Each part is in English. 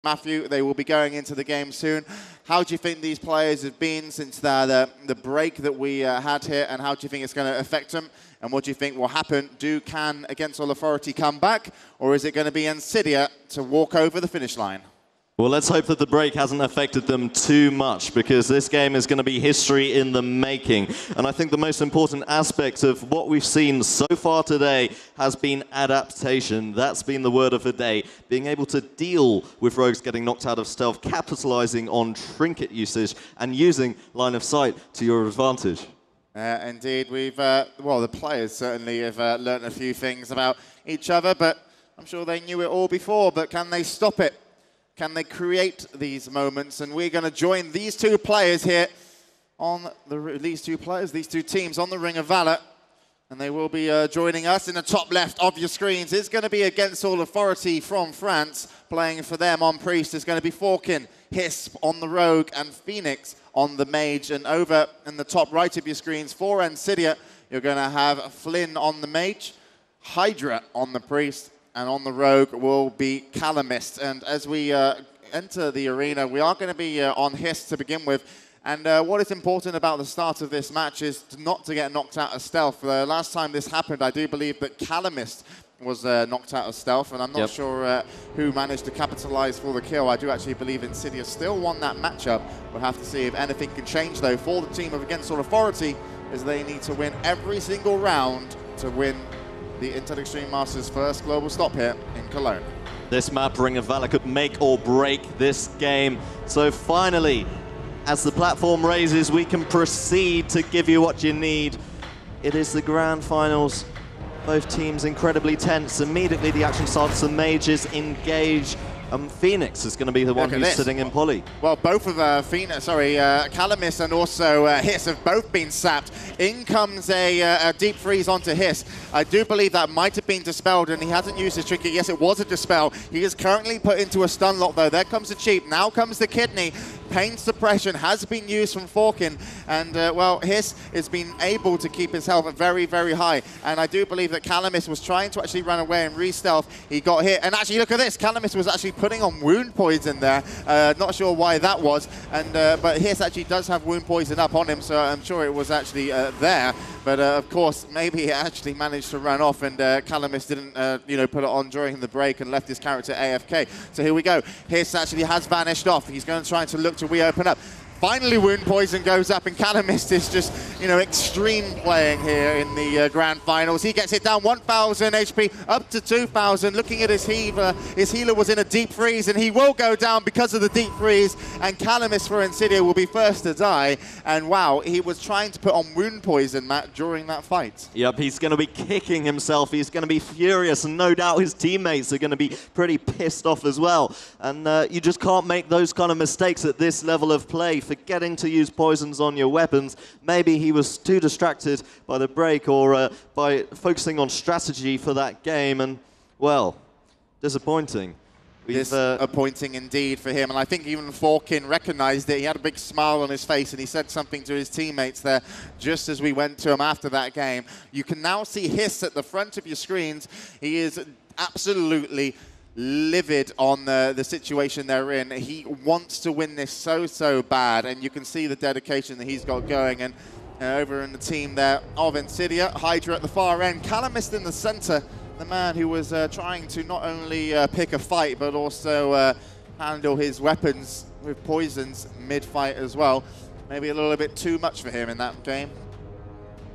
Matthew, they will be going into the game soon. How do you think these players have been since the break that we had here, and how do you think it's going to affect them? And what do you think will happen? Can Against All Authority come back, or is it going to be Ensidia to walk over the finish line? Well, let's hope that the break hasn't affected them too much, because this game is going to be history in the making. And I think the most important aspect of what we've seen so far today has been adaptation. That's been the word of the day. Being able to deal with rogues getting knocked out of stealth, capitalizing on trinket usage, and using line of sight to your advantage. Indeed, well, the players certainly have learned a few things about each other, but I'm sure they knew it all before. But can they stop it? Can they create these moments? And we're going to join these two players here on these two teams on the Ring of Valor. And they will be joining us in the top left of your screens. It's going to be Against All Authority from France. Playing for them on Priest is going to be Forkin, Hisp on the Rogue, and Phoenix on the Mage. And over in the top right of your screens for Ensidia, you're going to have Flynn on the Mage, Hydra on the Priest, and on the Rogue will be Calamist. And as we enter the arena, we are going to be on Hiss to begin with. And what is important about the start of this match is not to get knocked out of stealth. The last time this happened, I do believe that Calamist was knocked out of stealth, and I'm not sure who managed to capitalize for the kill. I do actually believe Ensidia still won that matchup. We'll have to see if anything can change, though, for the team of Against All Authority, as they need to win every single round to win the Intel Extreme Masters' first global stop here in Cologne. This map, Ring of Valor, could make or break this game. So finally, as the platform raises, we can proceed to give you what you need. It is the grand finals. Both teams incredibly tense. Immediately the action starts, the mages engage. Phoenix is going to be the one who's sitting in poly. Well, both of Calamist and also Hiss have both been sapped. In comes a deep freeze onto Hiss. I do believe that might have been dispelled, and he hasn't used his trinket. Yes, it was a dispel. He is currently put into a stun lock, though. There comes the cheap. Now comes the kidney. Pain suppression has been used from Forkin, and well, Hiss has been able to keep his health very, very high. And I do believe that Calamist was trying to actually run away and re-stealth. He got hit, and actually look at this. Calamist was actually putting on wound poison there. Not sure why that was, and but Hiss actually does have wound poison up on him, so I'm sure it was actually there. But of course, maybe he actually managed to run off, and Calamist didn't, put it on during the break and left his character AFK. So here we go. Hiss actually has vanished off. He's going to try to look to reopen up. Finally, wound poison goes up, and Calamist is just, extreme playing here in the grand finals. He gets it down 1,000 HP, up to 2,000. Looking at his healer was in a deep freeze, and he will go down because of the deep freeze. And Calamist for Ensidia will be first to die. And wow, he was trying to put on wound poison, Matt, during that fight. Yep, he's going to be kicking himself. He's going to be furious, and no doubt his teammates are going to be pretty pissed off as well. And you just can't make those kind of mistakes at this level of play. Forgetting to use poisons on your weapons. Maybe he was too distracted by the break or by focusing on strategy for that game, and, well, disappointing. Disappointing indeed for him, and I think even Forkin recognized it. He had a big smile on his face, and he said something to his teammates there just as we went to him after that game. You can now see Hiss at the front of your screens. He is absolutely livid on the situation they're in. He wants to win this so bad, and you can see the dedication that he's got going. And over in the team there of Ensidia, Hydra at the far end, Calamist in the center, the man who was trying to not only pick a fight but also handle his weapons with poisons mid-fight as well. Maybe a little bit too much for him in that game.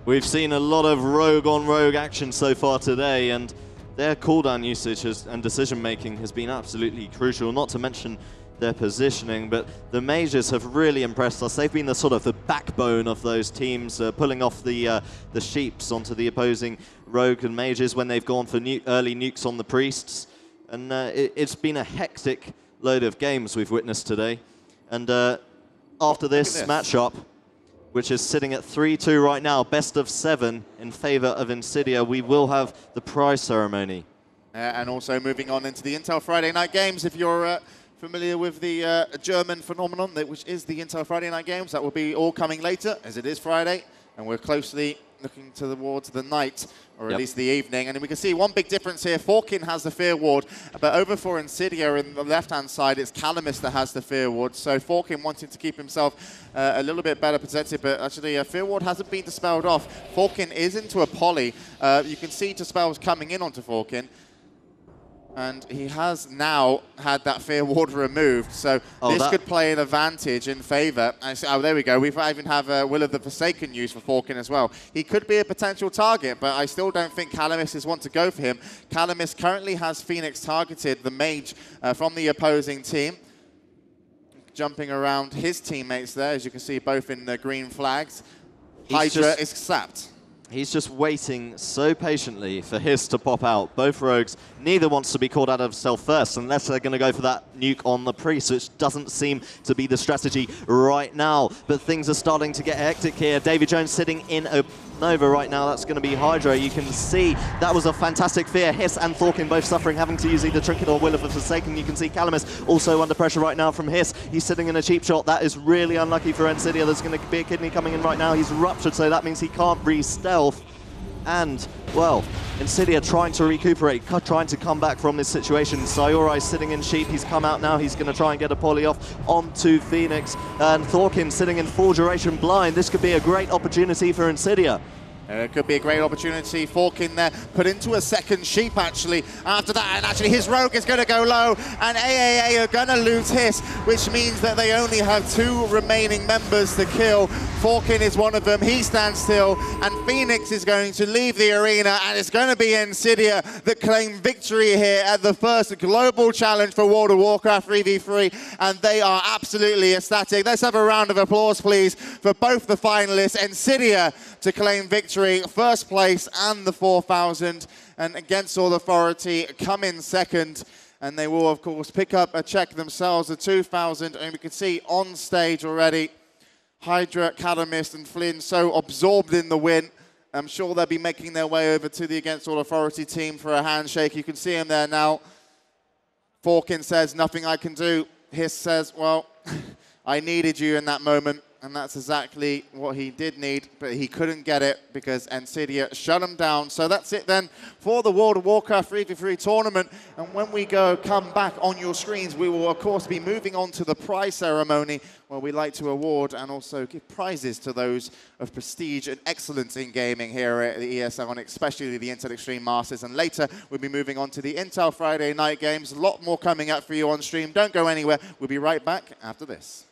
We've seen a lot of rogue-on-rogue action so far today, and their cooldown usage and decision-making has been absolutely crucial, not to mention their positioning. But the mages have really impressed us. They've been the sort of the backbone of those teams, pulling off the sheeps onto the opposing rogue and mages when they've gone for early nukes on the priests. And it's been a hectic load of games we've witnessed today. And after this matchup, which is sitting at 3-2 right now, best of 7 in favor of Ensidia, we will have the prize ceremony. And also moving on into the Intel Friday Night Games, if you're familiar with the German phenomenon, which is the Intel Friday Night Games, that will be all coming later, as it is Friday. And we're closely looking towards the night, or at Yep. least the evening. And we can see one big difference here. Forkin has the Fear Ward, but over for Ensidia in the left-hand side, it's Calamus that has the Fear Ward. So Forkin wanting to keep himself a little bit better protected, but actually Fear Ward hasn't been dispelled off. Forkin is into a poly. You can see dispels coming in onto Forkin. And he has now had that Fear Ward removed, so this could play an advantage in favour. Oh, there we go. We even have Will of the Forsaken used for Forkin as well. He could be a potential target, but I still don't think Calamus is one to go for him. Calamus currently has Phoenix targeted, the mage from the opposing team. Jumping around his teammates there, as you can see, both in the green flags. Hydra is sapped. He's just waiting so patiently for his to pop out. Both rogues, neither wants to be called out of stealth first unless they're going to go for that nuke on the priest, which doesn't seem to be the strategy right now. But things are starting to get hectic here. Davy Jones sitting in a Nova right now. That's going to be Hydra. You can see that was a fantastic fear. Hiss and Thorkin both suffering, having to use either Trinket or Will of the Forsaken. You can see Calamus also under pressure right now from Hiss. He's sitting in a cheap shot. That is really unlucky for Ensidia. There's going to be a kidney coming in right now. He's ruptured, so that means he can't re-stealth. And, well, Ensidia trying to recuperate, trying to come back from this situation. Sayori sitting in sheep. He's come out now. He's going to try and get a poly off onto Phoenix. And Thorkin sitting in full duration blind. This could be a great opportunity for Ensidia. It could be a great opportunity. Forkin there, put into a second sheep actually after that, and actually his rogue is going to go low, and aAa are going to lose Hiss, which means that they only have 2 remaining members to kill. Forkin is one of them, he stands still, and Phoenix is going to leave the arena, and it's going to be Ensidia that claim victory here at the first Global Challenge for World of Warcraft 3v3, and they are absolutely ecstatic. Let's have a round of applause, please, for both the finalists. Ensidia to claim victory, first place and the 4,000, and Against All Authority come in second, and they will of course pick up a check themselves, the 2,000, and we can see on stage already Hydra, Calamus and Flynn so absorbed in the win. I'm sure they'll be making their way over to the Against All Authority team for a handshake. You can see him there now. Forkin says, nothing I can do. Hiss says, well, I needed you in that moment. And that's exactly what he did need, but he couldn't get it because Ensidia shut him down. So that's it then for the World of Warcraft 3v3 tournament. And when we come back on your screens, we will of course be moving on to the prize ceremony, where we like to award and also give prizes to those of prestige and excellence in gaming here at the ESL, and especially the Intel Extreme Masters. And later we'll be moving on to the Intel Friday night games. A lot more coming up for you on stream. Don't go anywhere. We'll be right back after this.